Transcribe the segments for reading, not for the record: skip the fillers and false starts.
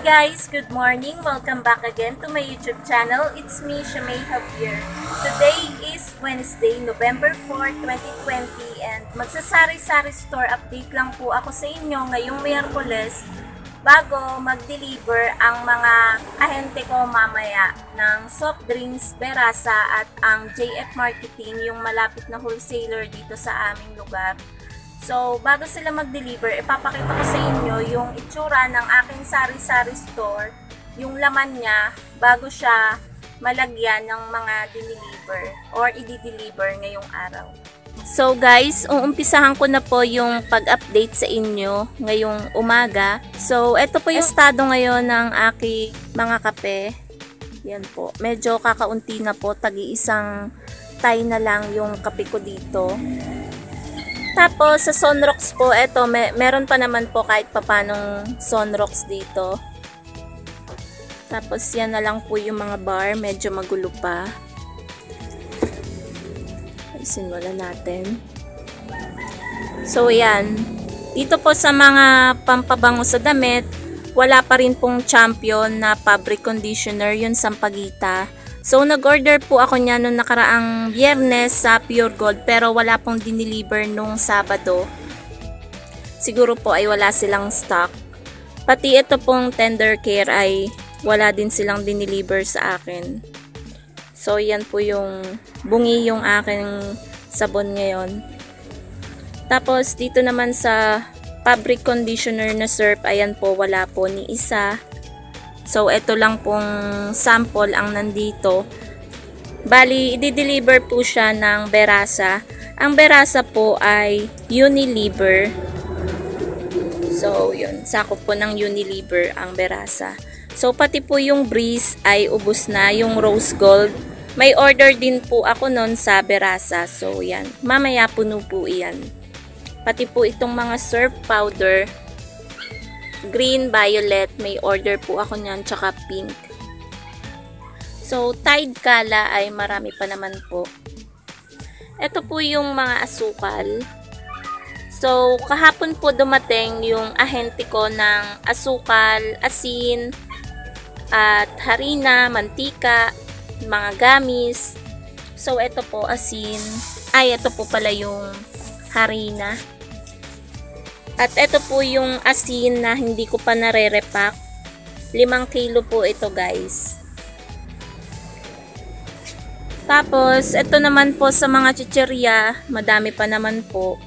guys! Good morning! Welcome back again to my YouTube channel. It's me, Shamay Javier. Today is Wednesday, November 4, 2020 and magsasari-sari store update lang po ako sa inyo ngayong Miyerkules bago mag-deliver ang mga ahente ko mamaya ng soft drinks, Berasa at ang JF Marketing, yung malapit na wholesaler dito sa aming lugar. So, bago sila mag-deliver, ipapakita ko sa inyo yung itsura ng aking sari-sari store, yung laman niya, bago siya malagyan ng mga dineliver or i-deliver ngayong araw. So guys, uumpisahan ko na po yung pag-update sa inyo ngayong umaga. So, ito po yung estado ngayon ng aking mga kape. Yan po. Medyo kakaunti na po. Tagi-isang tay na lang yung kape ko dito. Tapos, sa Sunrocks po, eto, meron pa naman po kahit papanong Sunrocks dito. Tapos, yan na lang po yung mga bar. Medyo magulo pa. Isinwala natin. So, yan. Dito po sa mga pampabango sa damit, wala pa rin pong Champion na fabric conditioner, yun Sampaguita. So, nag-order po ako niya noong nakaraang Biyernes sa Pure Gold pero wala pong dineliver nung Sabado. Siguro po ay wala silang stock. Pati ito pong Tender Care ay wala din silang dineliver sa akin. So, yan po yung bungi yung aking sabon ngayon. Tapos, dito naman sa fabric conditioner na syrup, ayan po, wala po ni isa. So, ito lang pong sample ang nandito. Bali, i-deliver po siya ng Berasa. Ang Berasa po ay Unilever. So, yun. Sakop po ng Unilever ang Berasa. So, pati po yung Breeze ay ubos na. Yung Rose Gold. May order din po ako nun sa Berasa. So, yan. Mamaya puno po iyan. Pati po itong mga surf powder. Green, violet, may order po ako niyan, tsaka pink. So, Tide Kala ay marami pa naman po. Ito po yung mga asukal. So, kahapon po dumating yung ahente ko ng asukal, asin, at harina, mantika, mga gamis. So, ito po asin. Ay, ito po pala yung harina. At ito po yung asin na hindi ko pa nare-repack. 5 kilo po ito guys. Tapos, ito naman po sa mga chichirya, madami pa naman po.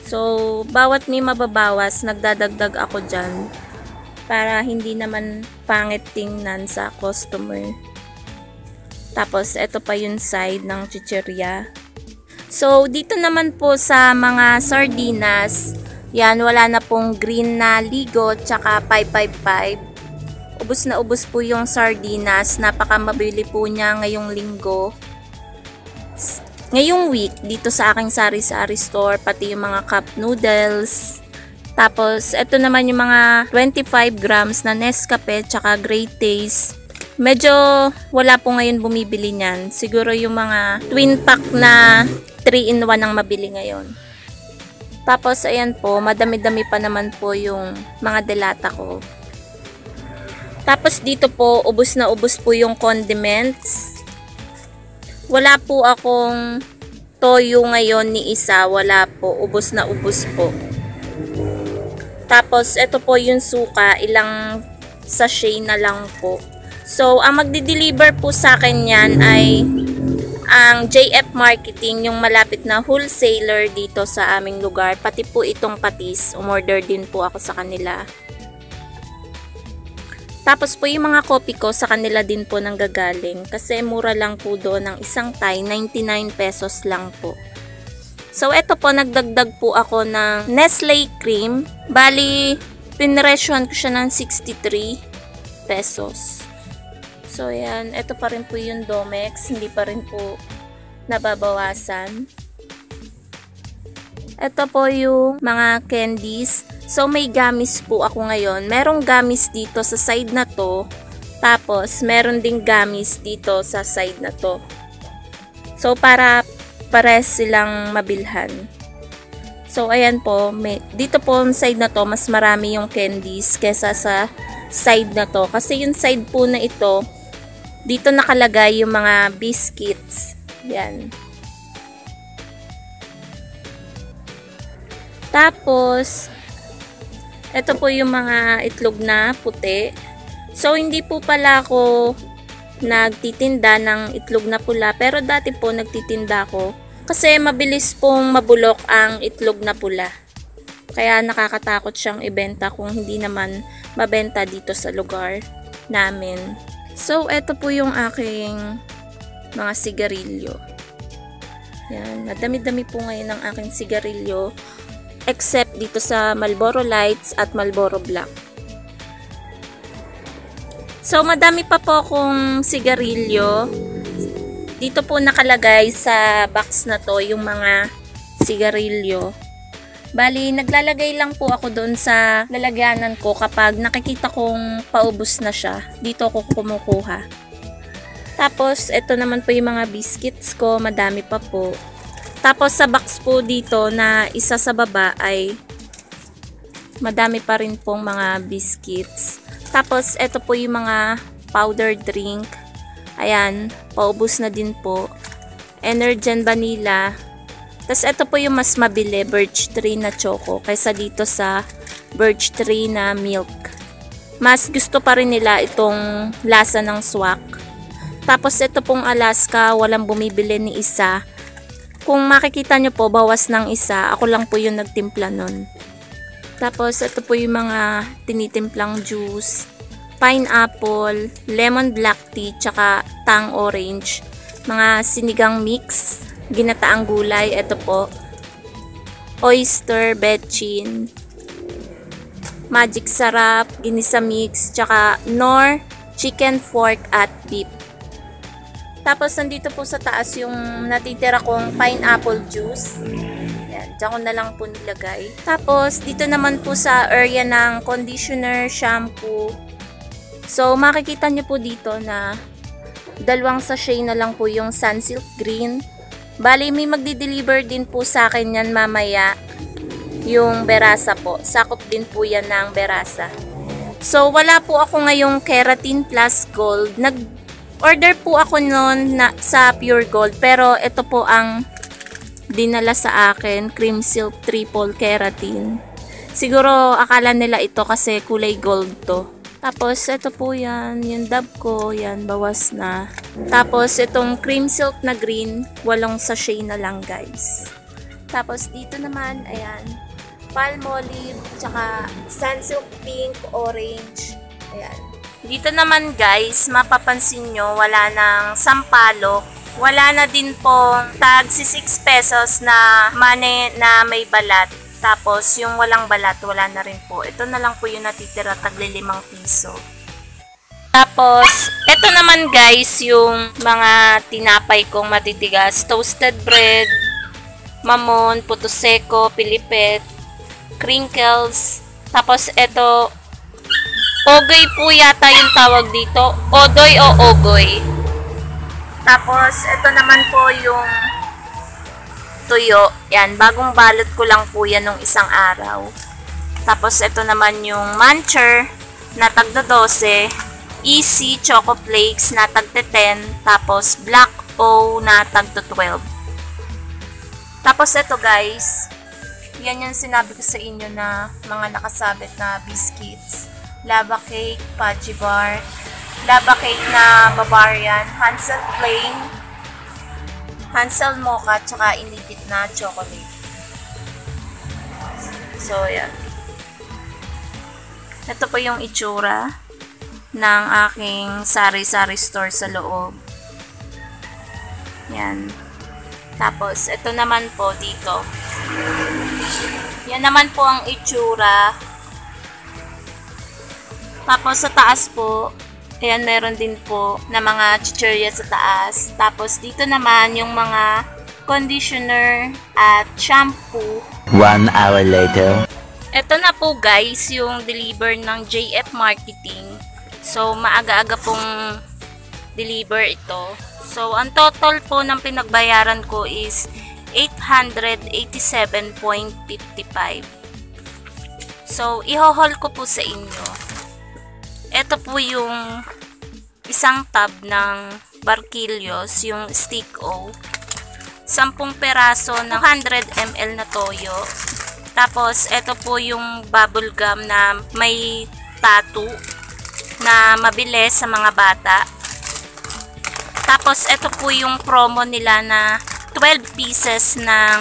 So, bawat may mababawas, nagdadagdag ako dyan. Para hindi naman pangit tingnan sa customer. Tapos, ito pa yung side ng chichirya. So, dito naman po sa mga sardinas, yan, wala na pong green na ligo, tsaka 555. Ubus na ubus po yung sardinas. Napakamabili po niya ngayong linggo. Ngayong week, dito sa aking sari-sari store, pati yung mga cup noodles. Tapos, ito naman yung mga 25 grams na Nescafe, tsaka Great Taste. Medyo wala po ngayon bumibili niyan. Siguro yung mga twin pack na 3-in-1 ang mabili ngayon. Tapos, ayan po, madami-dami pa naman po yung mga delata ko. Tapos, dito po, ubos na ubos po yung condiments. Wala po akong toyo ngayon ni isa. Wala po, ubos na ubos po. Tapos, ito po yung suka. Ilang sachet na lang po. So, ang magdi-deliver po sa akin yan ay ang JF Marketing, yung malapit na wholesaler dito sa aming lugar. Pati po itong patis, umorder din po ako sa kanila. Tapos po yung mga kopi ko sa kanila din po nanggagaling. Kasi mura lang po doon ng isang tay, 99 pesos lang po. So eto po, nagdagdag po ako ng Nestle cream. Bali, pinresyohan ko siya ng 63 pesos. So, yan. Ito pa rin po yung Domex. Hindi pa rin po nababawasan. Ito po yung mga candies. So, may gamis po ako ngayon. Merong gamis dito sa side na to. Tapos, meron ding gamis dito sa side na to. So, para pares silang mabilhan. So, ayan po. Dito po ang side na to, mas marami yung candies kesa sa side na to. Kasi yung side po na ito, dito nakalagay yung mga biscuits. Yan. Tapos, ito po yung mga itlog na puti. So, hindi po pala ako nagtitinda ng itlog na pula. Pero dati po nagtitinda ako. Kasi mabilis pong mabulok ang itlog na pula. Kaya nakakatakot siyang ibenta kung hindi naman mabenta dito sa lugar namin. So, ito po yung aking mga sigarilyo. Yan. Madami-dami po ngayon ang aking sigarilyo. Except dito sa Marlboro Lights at Marlboro Black. So, madami pa po akong sigarilyo. Dito po nakalagay sa box na to yung mga sigarilyo. Bali, naglalagay lang po ako doon sa lalagyanan ko kapag nakikita kong paubos na siya. Dito ako kumukuha. Tapos, ito naman po yung mga biscuits ko. Madami pa po. Tapos sa box po dito na isa sa baba ay madami pa rin pong mga biscuits. Tapos ito po yung mga powder drink. Ayan, paubos na din po. Energen Vanilla. Tapos ito po yung mas mabili, Birch Tree na choco kaysa dito sa Birch Tree na milk. Mas gusto pa rin nila itong lasa ng swak. Tapos ito pong Alaska, walang bumibili ni isa. Kung makikita nyo po, bawas ng isa. Ako lang po yung nagtimpla nun. Tapos, ito po yung mga tinitimplang juice. Pineapple, lemon black tea, tsaka tang orange. Mga sinigang mix, ginataang gulay. Ito po. Oyster, betchin. Magic sarap, ginisa mix, tsaka nor, chicken fork at beef. Tapos, nandito po sa taas yung natitira kong pineapple juice. Yan, dyan ko na lang po nilagay. Tapos, dito naman po sa area ng conditioner, shampoo. So, makikita nyo po dito na dalawang sachet na lang po yung Sunsilk Green. Bali, may magdi-deliver din po sa akin yan mamaya. Yung Berasa po. Sakop din po yan ng Berasa. So, wala po ako ngayong Keratin Plus Gold. Order po ako noon sa Pure Gold, pero ito po ang dinala sa akin, Cream Silk Triple Keratin. Siguro akala nila ito kasi kulay gold to. Tapos ito po yan, yung dab ko, yan, bawas na. Tapos itong Cream Silk na green, 8 sachet na lang guys. Tapos dito naman, ayan, Palmolive, tsaka Sunsilk Pink, Orange, ayan. Dito naman guys, mapapansin nyo, wala nang sampalok. Wala na din pong tag 6 pesos na money na may balat. Tapos yung walang balat, wala na rin po. Ito na lang po yung natitira, tagli 5 piso. Tapos, ito naman guys, yung mga tinapay kong matitigas. Toasted bread, mamon, puto seco, pilipet, crinkles. Tapos ito, ogoy po yata yung tawag dito. Odoy o ogoy. Tapos, ito naman po yung tuyo. Yan, bagong balot ko lang po yan nung isang araw. Tapos, ito naman yung Muncher na tagda 12. Easy Choco Flakes na tagda 10. Tapos, Black O na tagda 12. Tapos, ito guys. Yan yung sinabi ko sa inyo na mga nakasabit na biscuits. Lava cake, Pudgy bar, lava cake na Bavarian, Hansel plain, Hansel mocha, tsaka inipit na chocolate. So, yan. Ito po yung itsura ng aking sari-sari store sa loob. Yan. Tapos, ito naman po dito. Yan naman po ang itsura. Tapos sa taas po, ayan, meron din po na mga chichirya sa taas. Tapos dito naman yung mga conditioner at shampoo. 1 hour later. Ito na po guys, yung deliver ng JF Marketing. So maaga-aga pong deliver ito. So ang total po ng pinagbayaran ko is 887.55. So iho-haul ko po sa inyo. Ito po yung isang tub ng Barquillos, yung stick O. 10 peraso ng 100 ml na toyo. Tapos, ito po yung bubble gum na may tattoo na mabilis sa mga bata. Tapos, ito po yung promo nila na 12 pieces ng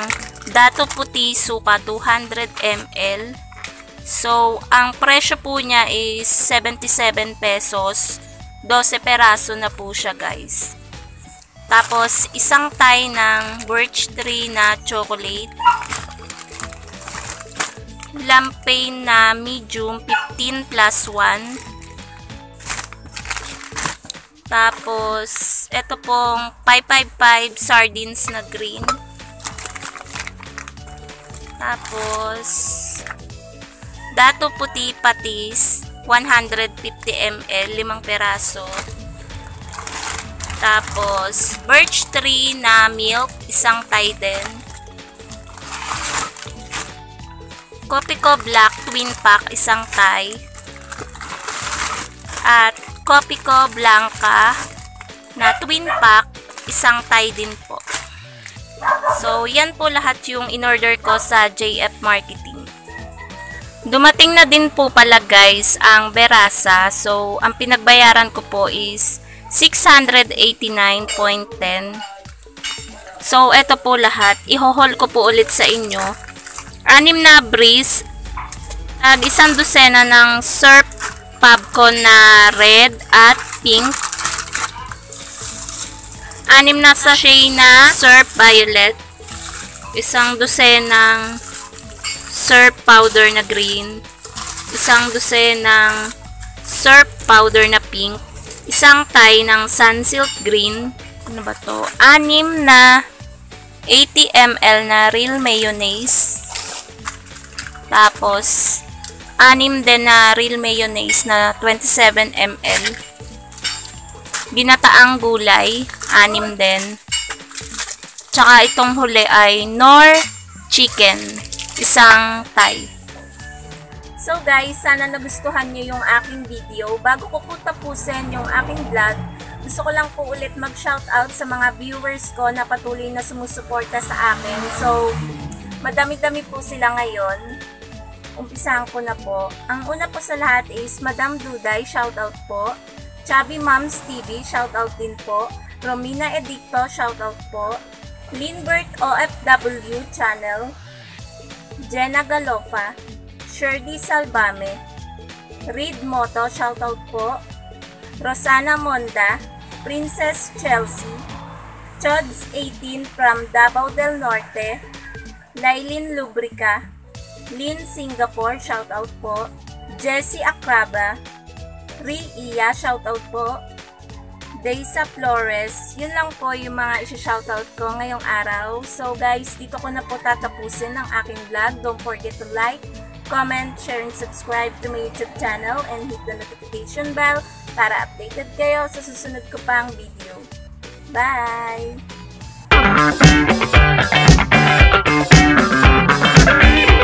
Dato Puti Suka 200 ml. So, ang presyo po niya is 77 pesos. 12 peraso na po siya, guys. Tapos, isang tie ng birch tree na chocolate. Lampain na medium 15 plus 1. Tapos, ito pong 555 sardines na green. Tapos, Dato Puti Patis 150 ml, 5 peraso. Tapos, birch tree na milk, isang tie din. Copico Black Twin Pack, isang tie. At Copico Blanca na Twin Pack, isang tie din po. So, yan po lahat yung in-order ko sa JF Marketing. Dumating na din po pala, guys, ang Berasa. So, ang pinagbayaran ko po is 689.10. So, ito po lahat. Iho-haul ko po ulit sa inyo. 6 na breeze. Isang dosena ng Surf Popcorn na red at pink. 6 na sachet na Surf Violet. Isang dosenang Surf powder na green. Isang dosenang Surf powder na pink. Isang tie ng Sunsilk green. Ano ba to? 6 na 80 ml na real mayonnaise. Tapos, 6 din na real mayonnaise na 27 ml. Ginataang gulay, 6 din. Tsaka itong huli ay Nor chicken, isang tie. So guys, sana nagustuhan nyo yung aking video. Bago ko po tapusin yung aking vlog, gusto ko lang po ulit mag-shoutout sa mga viewers ko na patuloy na sumusuporta sa akin. So, madami-dami po sila ngayon. Umpisahan ko na po. Ang una po sa lahat is Madam Duday, shoutout po. Chubby Moms TV, shoutout din po. Romina Edicto, shoutout po. Linbert OFW channel. Jenna Galofa. Sherdy Salbame, Reed Moto, shoutout po. Rosana Monda, Princess Chelsea, Chods 18 from Davao del Norte, Lailin Lubrica, Lynn Singapore, shoutout po. Jessie Acraba, Iya, shoutout po. Daysa Flores. Yun lang po yung mga isi-shoutout ko ngayong araw. So guys, dito ko na po tatapusin ang aking vlog. Don't forget to like, comment, share, and subscribe to my YouTube channel and hit the notification bell para updated kayo sa susunod ko pang video. Bye!